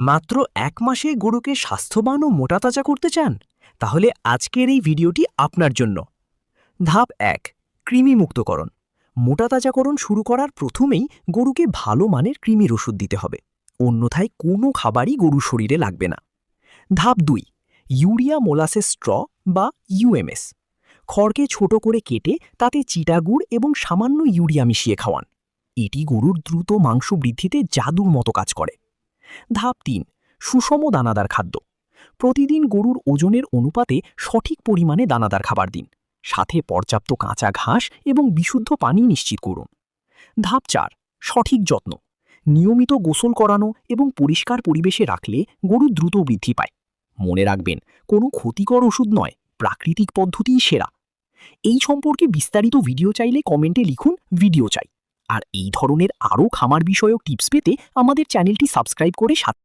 মাত্র ১ মাসে গরুকে স্বাস্থ্যবান ও মোটাতাজা করতে চান? তাহলে আজকের এই ভিডিওটি আপনার জন্য। ধাপ ১, কৃমি মুক্তকরণ। মোটাতাজাকরণ শুরু করার প্রথমেই গরুকে ভালো মানের কৃমির ওষুধ দিতে হবে, অন্যথায় কোনো খাবারই গরুর শরীরে লাগবে না। ধাপ ২, ইউরিয়া মোলাসেস স্ট্র বা ইউএমএস। খড়কে ছোট করে কেটে তাতে চিটাগুড় এবং সামান্য ইউরিয়া মিশিয়ে খাওয়ান। এটি গরুর দ্রুত মাংস বৃদ্ধিতে জাদুর মতো কাজ করে। ধাপ ৩, সুষম দানাদার খাদ্য। প্রতিদিন গরুর ওজনের অনুপাতে সঠিক পরিমাণে দানাদার খাবার দিন, সাথে পর্যাপ্ত কাঁচা ঘাস এবং বিশুদ্ধ পানি নিশ্চিত করুন। ধাপ ৪, সঠিক যত্ন। নিয়মিত গোসল করানো এবং পরিষ্কার পরিবেশে রাখলে গরু দ্রুত বৃদ্ধি পায়। মনে রাখবেন, কোনো ক্ষতিকর ওষুধ নয়, প্রাকৃতিক পদ্ধতিই সেরা। এই সম্পর্কে বিস্তারিত ভিডিও চাইলে কমেন্টে লিখুন ভিডিও চাই। আর এই ধরনের আরও খামার বিষয়ক টিপস পেতে আমাদের চ্যানেলটি সাবস্ক্রাইব করে সাথে